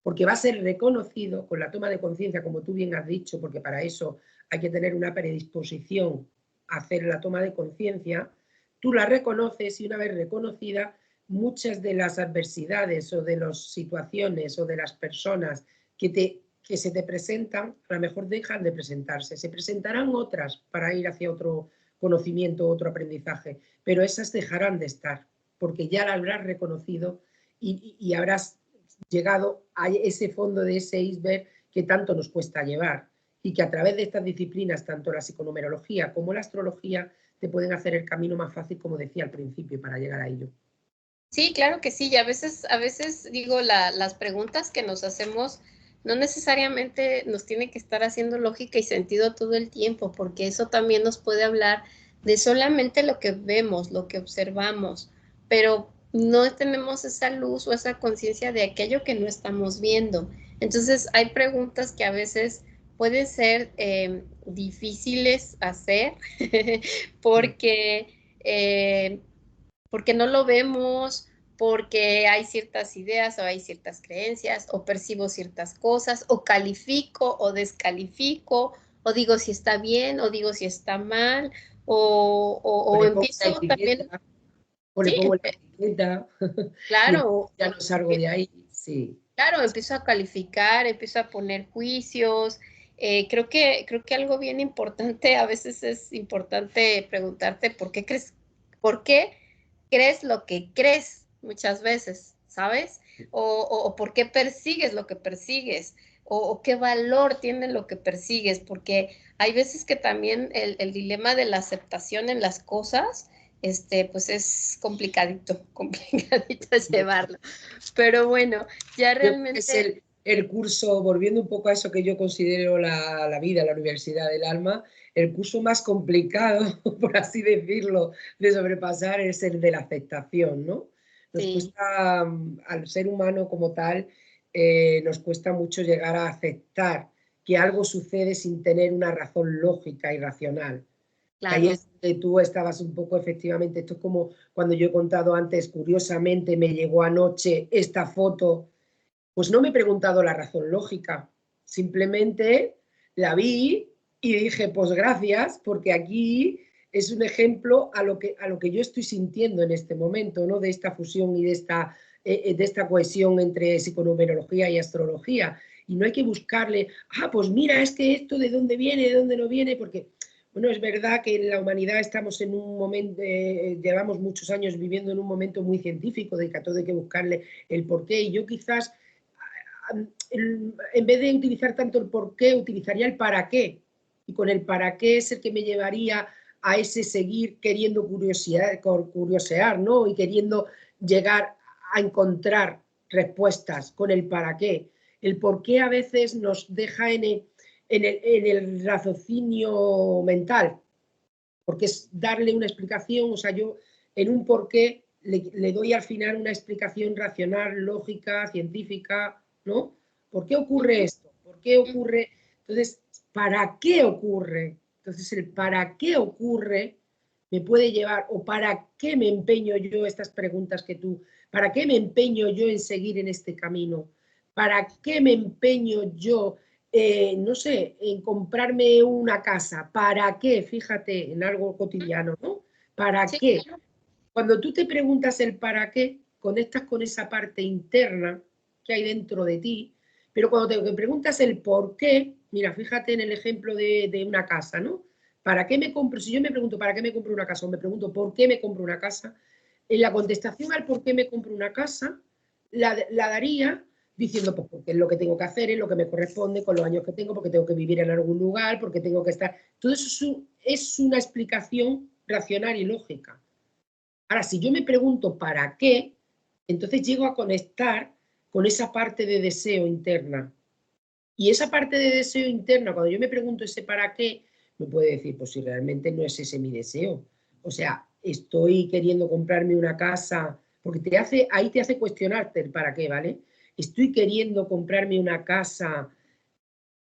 porque va a ser reconocido con la toma de conciencia, como tú bien has dicho, porque para eso hay que tener una predisposición a hacer la toma de conciencia. Tú la reconoces y una vez reconocida, muchas de las adversidades o de las situaciones o de las personas que se te presentan, a lo mejor dejan de presentarse. Se presentarán otras para ir hacia otro conocimiento, otro aprendizaje, pero esas dejarán de estar, porque ya la habrás reconocido y habrás llegado a ese fondo de ese iceberg que tanto nos cuesta llevar y que a través de estas disciplinas, tanto la psiconumerología como la astrología, te pueden hacer el camino más fácil, como decía al principio, para llegar a ello. Sí, claro que sí, y a veces digo, las preguntas que nos hacemos no necesariamente nos tiene que estar haciendo lógica y sentido todo el tiempo, porque eso también nos puede hablar de solamente lo que vemos, lo que observamos, pero no tenemos esa luz o esa conciencia de aquello que no estamos viendo. Entonces, hay preguntas que a veces pueden ser difíciles hacer porque... porque no lo vemos, porque hay ciertas ideas o hay ciertas creencias, o percibo ciertas cosas, o califico o descalifico, o digo si está bien, o digo si está mal, o empiezo también, o le sí, pongo la etiqueta y claro, ya no salgo de ahí. Sí. claro, empiezo a calificar, empiezo a poner juicios. Creo que algo bien importante, a veces es importante preguntarte por qué crees lo que crees muchas veces, ¿sabes? O por qué persigues lo que persigues, o qué valor tiene lo que persigues, porque hay veces que también el dilema de la aceptación en las cosas, pues es complicadito, complicadito llevarlo. Pero bueno, ya Yo creo que es realmente, el curso, volviendo un poco a eso que yo considero la vida, la universidad del alma, el curso más complicado, por así decirlo, de sobrepasar es el de la aceptación, ¿no? Nos sí, cuesta, al ser humano como tal, nos cuesta mucho llegar a aceptar que algo sucede sin tener una razón lógica y racional. Que ahí claro. es que tú estabas un poco, efectivamente, esto es como cuando yo he contado antes, curiosamente me llegó anoche esta foto, pues no me he preguntado la razón lógica, simplemente la vi y dije, pues gracias, porque aquí es un ejemplo a lo que yo estoy sintiendo en este momento, ¿no? De esta fusión y de esta cohesión entre psiconumerología y astrología. Y no hay que buscarle, pues mira, es que esto de dónde viene, de dónde no viene, porque, bueno, es verdad que en la humanidad estamos en un momento, llevamos muchos años viviendo en un momento muy científico, de que a todo hay que buscarle el porqué, y yo quizás en vez de utilizar tanto el por qué, utilizaría el para qué. Y con el para qué es el que me llevaría a ese seguir queriendo curiosear, ¿no? Y queriendo llegar a encontrar respuestas con el para qué. el por qué a veces nos deja en el raciocinio mental, porque es darle una explicación, o sea, yo en un por qué le doy al final una explicación racional, lógica, científica, ¿no? ¿Por qué ocurre esto? ¿Por qué ocurre? Entonces, ¿para qué ocurre? Entonces, el para qué ocurre me puede llevar, o para qué me empeño yo, estas preguntas que tú, ¿para qué me empeño yo en seguir en este camino? ¿Para qué me empeño yo, no sé, en comprarme una casa? ¿Para qué? Fíjate, en algo cotidiano, ¿no? ¿Para Sí, qué? Cuando tú te preguntas el para qué, conectas con esa parte interna que hay dentro de ti, pero cuando te preguntas el por qué, mira, fíjate en el ejemplo de una casa, ¿no? ¿Para qué me compro? Si yo me pregunto ¿para qué me compro una casa? O me pregunto ¿por qué me compro una casa? En la contestación al por qué me compro una casa, la daría diciendo, pues porque es lo que tengo que hacer, es lo que me corresponde con los años que tengo, porque tengo que vivir en algún lugar, porque tengo que estar... Todo eso es una explicación racional y lógica. Ahora, si yo me pregunto ¿para qué? Entonces llego a conectar con esa parte de deseo interna. Y esa parte de deseo interna, cuando yo me pregunto ese para qué, me puede decir, pues si realmente no es ese mi deseo. O sea, estoy queriendo comprarme una casa, porque ahí te hace cuestionarte el para qué, ¿vale? Estoy queriendo comprarme una casa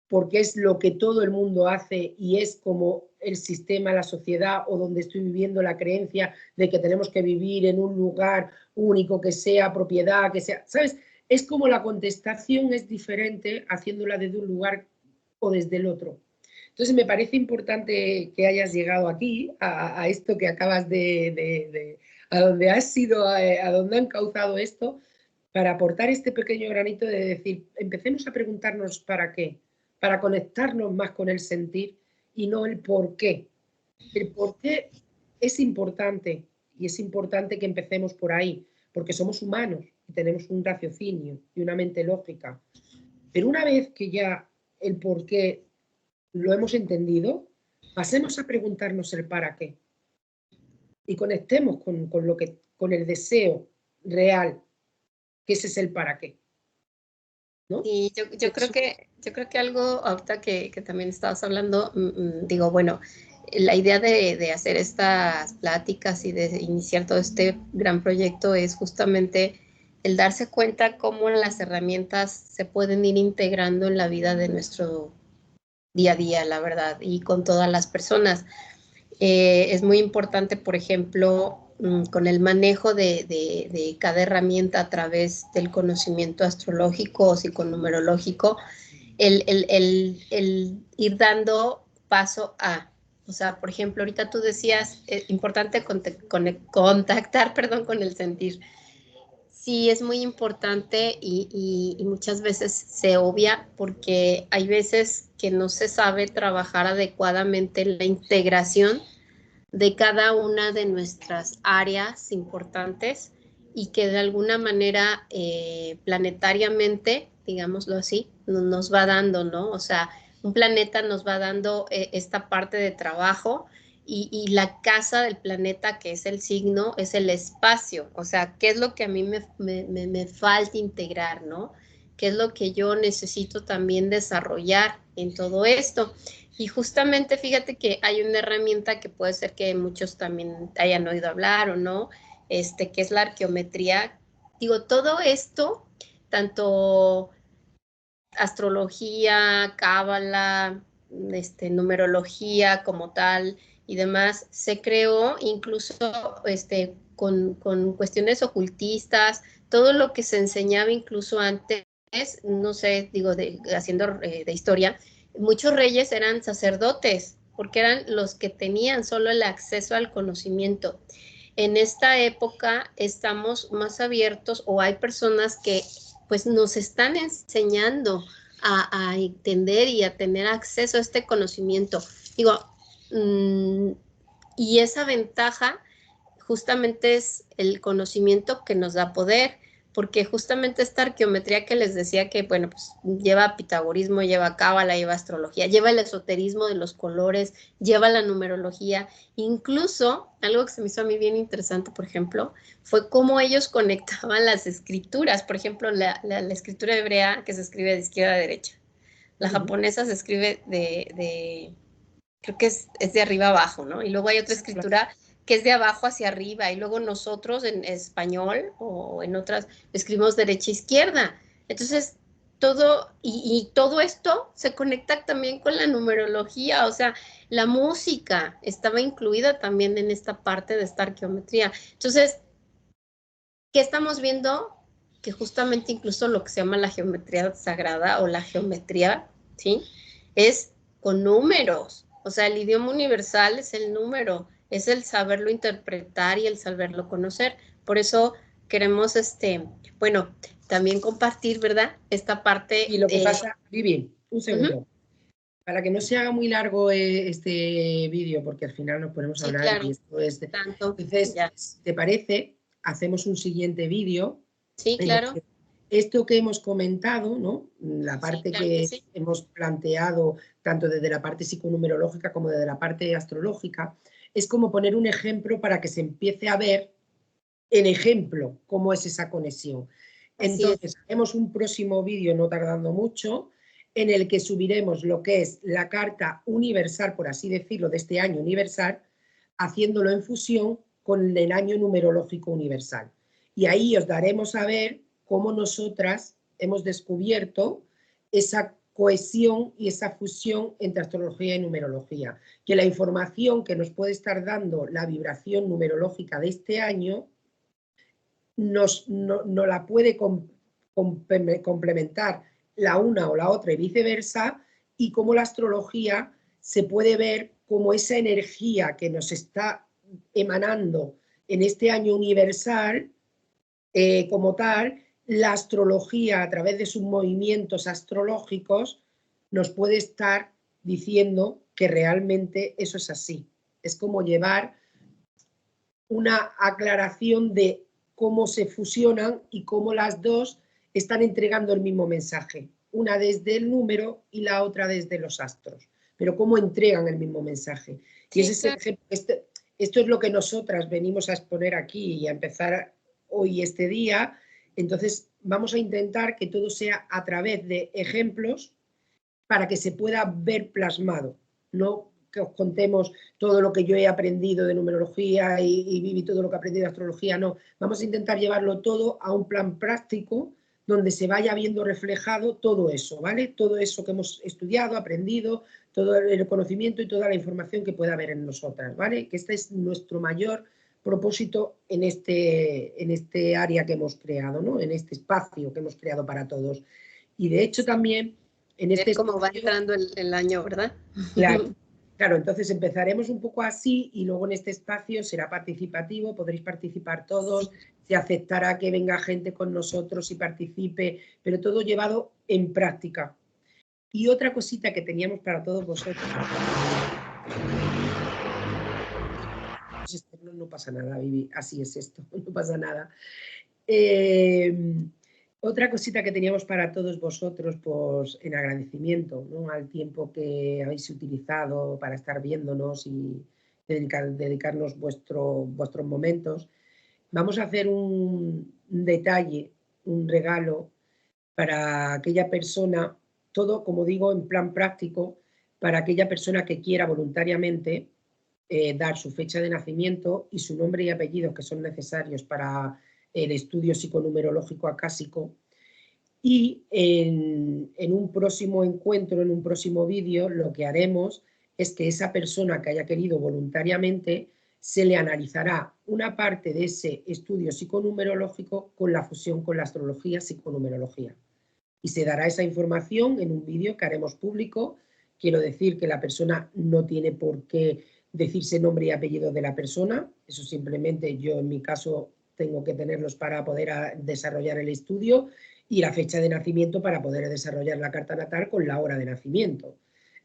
porque es lo que todo el mundo hace y es como el sistema, la sociedad o donde estoy viviendo la creencia de que tenemos que vivir en un lugar único que sea propiedad, que sea, ¿sabes? Es como la contestación es diferente haciéndola desde un lugar o desde el otro. Entonces me parece importante que hayas llegado aquí, a esto que acabas a donde has sido, a donde han causado esto, para aportar este pequeño granito de decir, empecemos a preguntarnos para qué, para conectarnos más con el sentir y no el por qué. El por qué es importante y es importante que empecemos por ahí, porque somos humanos y tenemos un raciocinio y una mente lógica. Pero una vez que ya el por qué lo hemos entendido, pasemos a preguntarnos el para qué y conectemos con el deseo real, que ese es el para qué. ¿No? y yo creo que algo ahorita que también estabas hablando, digo, bueno, la idea de hacer estas pláticas y de iniciar todo este gran proyecto es justamente el darse cuenta cómo las herramientas se pueden ir integrando en la vida de nuestro día a día, la verdad, y con todas las personas. Es muy importante, por ejemplo, con el manejo de cada herramienta a través del conocimiento astrológico o psiconumerológico, el ir dando paso a, o sea, por ejemplo, ahorita tú decías, importante contactar, perdón, con el sentir. Sí, es muy importante y muchas veces se obvia porque hay veces que no se sabe trabajar adecuadamente la integración de cada una de nuestras áreas importantes y que de alguna manera planetariamente, digámoslo así, nos va dando, ¿no? O sea, un planeta nos va dando esta parte de trabajo y la casa del planeta, que es el signo, es el espacio. O sea, ¿qué es lo que a mí me falta integrar, ¿no? ¿Qué es lo que yo necesito también desarrollar en todo esto? Y justamente fíjate que hay una herramienta que puede ser que muchos también hayan oído hablar o no, que es la arqueometría. Digo, todo esto, tanto astrología, cábala, numerología como tal y demás, se creó incluso con cuestiones ocultistas, todo lo que se enseñaba incluso antes, no sé, digo, haciendo de historia, muchos reyes eran sacerdotes, porque eran los que tenían solo el acceso al conocimiento. En esta época estamos más abiertos o hay personas que pues nos están enseñando a entender y a tener acceso a este conocimiento. Digo, y esa ventaja justamente es el conocimiento que nos da poder, porque justamente esta arqueometría que les decía que, bueno, pues lleva pitagorismo, lleva cábala, lleva astrología, lleva el esoterismo de los colores, lleva la numerología, incluso algo que se me hizo a mí bien interesante, por ejemplo, fue cómo ellos conectaban las escrituras, por ejemplo, la escritura hebrea que se escribe de izquierda a derecha, la japonesa se escribe creo que es de arriba abajo, ¿no? Y luego hay otra escritura que es de abajo hacia arriba, y luego nosotros en español o en otras escribimos derecha e izquierda. Entonces, todo esto se conecta también con la numerología, o sea, la música estaba incluida también en esta parte de esta arqueometría. Entonces, ¿qué estamos viendo? Que justamente incluso lo que se llama la geometría sagrada o la geometría, ¿sí? Es con números. O sea, el idioma universal es el número, es el saberlo interpretar y el saberlo conocer. Por eso queremos, bueno, también compartir, ¿verdad? Esta parte. Y lo que pasa, Vivi, un segundo. Para que no se haga muy largo este vídeo, porque al final nos ponemos a Sí, hablar claro. y esto es... Tanto. Entonces, Ya. si te parece, hacemos un siguiente vídeo. Sí, claro. Esto que hemos comentado, ¿no? La Sí, parte claro que que sí. hemos planteado, tanto desde la parte psiconumerológica como desde la parte astrológica, es como poner un ejemplo para que se empiece a ver en ejemplo cómo es esa conexión. Así es. Entonces, haremos un próximo vídeo, no tardando mucho, en el que subiremos lo que es la carta universal, por así decirlo, de este año universal, haciéndolo en fusión con el año numerológico universal. Y ahí os daremos a ver cómo nosotras hemos descubierto esa cohesión y esa fusión entre astrología y numerología. Que la información que nos puede estar dando la vibración numerológica de este año no la puede complementar la una o la otra y viceversa, y cómo la astrología se puede ver como esa energía que nos está emanando en este año universal, como tal, la astrología a través de sus movimientos astrológicos nos puede estar diciendo que realmente eso es así. Es como llevar una aclaración de cómo se fusionan y cómo las dos están entregando el mismo mensaje, una desde el número y la otra desde los astros, pero cómo entregan el mismo mensaje. Y ese es el ejemplo. Esto es lo que nosotras venimos a exponer aquí y a empezar hoy este día. Entonces vamos a intentar que todo sea a través de ejemplos para que se pueda ver plasmado, no que os contemos todo lo que yo he aprendido de numerología y todo lo que he aprendido de astrología, no. Vamos a intentar llevarlo todo a un plan práctico donde se vaya viendo reflejado todo eso, ¿vale? Todo eso que hemos estudiado, aprendido, todo el conocimiento y toda la información que pueda haber en nosotras, ¿vale? Que este es nuestro mayor propósito en este área que hemos creado, ¿no? En este espacio que hemos creado para todos. Y de hecho también en este cómo va espacio, entrando el año, ¿verdad? claro, entonces empezaremos un poco así y luego en este espacio será participativo, podréis participar todos, sí. Se aceptará que venga gente con nosotros y participe, pero todo llevado en práctica. Y otra cosita que teníamos para todos vosotros, no pasa nada, Vivi, así es esto, no pasa nada. Otra cosita que teníamos para todos vosotros, pues en agradecimiento, ¿no? Al tiempo que habéis utilizado para estar viéndonos y dedicarnos vuestros momentos, vamos a hacer un detalle, un regalo para aquella persona, todo, como digo, en plan práctico, para aquella persona que quiera voluntariamente dar su fecha de nacimiento y su nombre y apellido, que son necesarios para el estudio psiconumerológico acásico. Y en un próximo encuentro, en un próximo vídeo, lo que haremos es que esa persona que haya querido voluntariamente se le analizará una parte de ese estudio psiconumerológico con la fusión con la astrología psiconumerología. Y se dará esa información en un vídeo que haremos público. Quiero decir que la persona no tiene por qué decirse nombre y apellido de la persona, eso simplemente yo en mi caso tengo que tenerlos para poder desarrollar el estudio y la fecha de nacimiento para poder desarrollar la carta natal con la hora de nacimiento.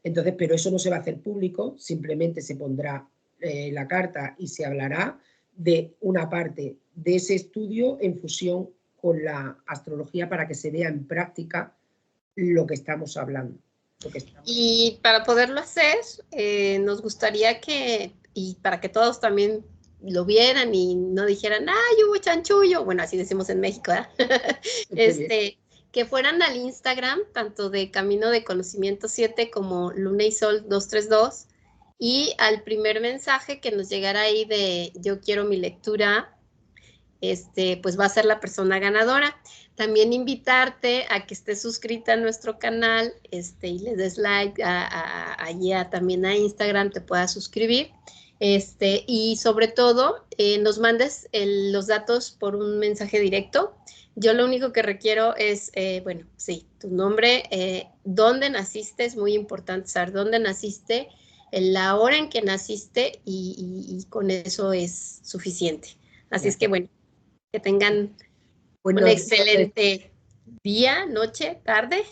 Entonces, pero eso no se va a hacer público, simplemente se pondrá la carta y se hablará de una parte de ese estudio en fusión con la astrología para que se vea en práctica lo que estamos hablando. Y para poderlo hacer, nos gustaría que, y para que todos también lo vieran y no dijeran, hubo chanchullo, bueno, así decimos en México, que fueran al Instagram, tanto de Camino de Conocimiento 7 como Luna y Sol 232, y al primer mensaje que nos llegara ahí de yo quiero mi lectura, pues va a ser la persona ganadora. También invitarte a que estés suscrita a nuestro canal y le des like allí también a Instagram, te puedas suscribir. Y sobre todo, nos mandes los datos por un mensaje directo. Yo lo único que requiero es, bueno, sí, tu nombre, dónde naciste, es muy importante saber dónde naciste, la hora en que naciste y con eso es suficiente. Así es que, bueno, que tengan un excelente día, noche, tarde.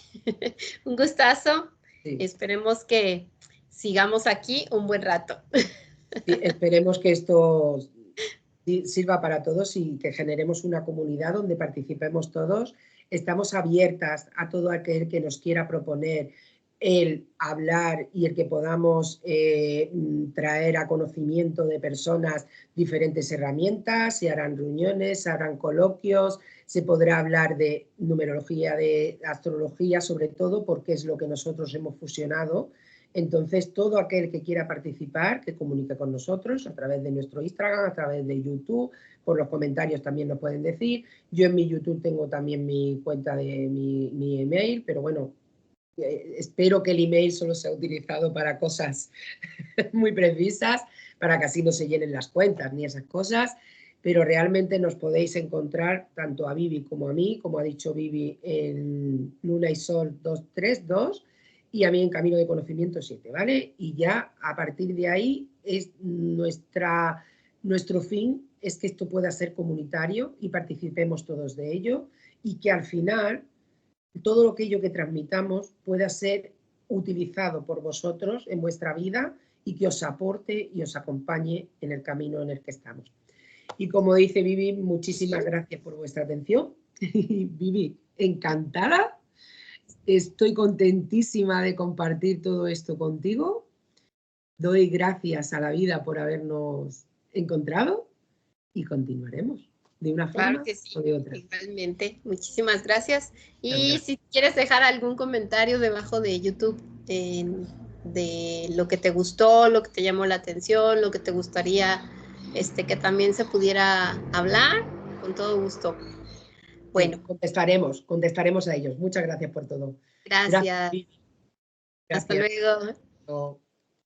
Un gustazo. Sí. Esperemos que sigamos aquí un buen rato. Sí, esperemos que esto sirva para todos y que generemos una comunidad donde participemos todos. Estamos abiertas a todo aquel que nos quiera proponer el hablar y el que podamos traer a conocimiento de personas diferentes herramientas, se harán reuniones, se harán coloquios, se podrá hablar de numerología, de astrología, sobre todo porque es lo que nosotros hemos fusionado. Entonces, todo aquel que quiera participar, que comunique con nosotros a través de nuestro Instagram, a través de YouTube, por los comentarios también nos pueden decir. Yo en mi YouTube tengo también mi cuenta de mi email, pero bueno, espero que el email solo sea utilizado para cosas muy precisas, para que así no se llenen las cuentas ni esas cosas, pero realmente nos podéis encontrar tanto a Vivi como a mí, como ha dicho Vivi, en Luna y Sol 232 y a mí en Camino de Conocimiento 7, ¿vale? Y ya a partir de ahí es nuestro fin es que esto pueda ser comunitario y participemos todos de ello y que al final todo aquello que transmitamos pueda ser utilizado por vosotros en vuestra vida y que os aporte y os acompañe en el camino en el que estamos. Y como dice Vivi, muchísimas gracias por vuestra atención. Vivi, encantada. Estoy contentísima de compartir todo esto contigo. Doy gracias a la vida por habernos encontrado y continuaremos de una forma que sí, o de otra. Igualmente, muchísimas gracias. Y si quieres dejar algún comentario debajo de YouTube de lo que te gustó, lo que te llamó la atención, lo que te gustaría que también se pudiera hablar, con todo gusto. Bueno. Sí, contestaremos a ellos. Muchas gracias por todo. Gracias. Gracias. Hasta luego.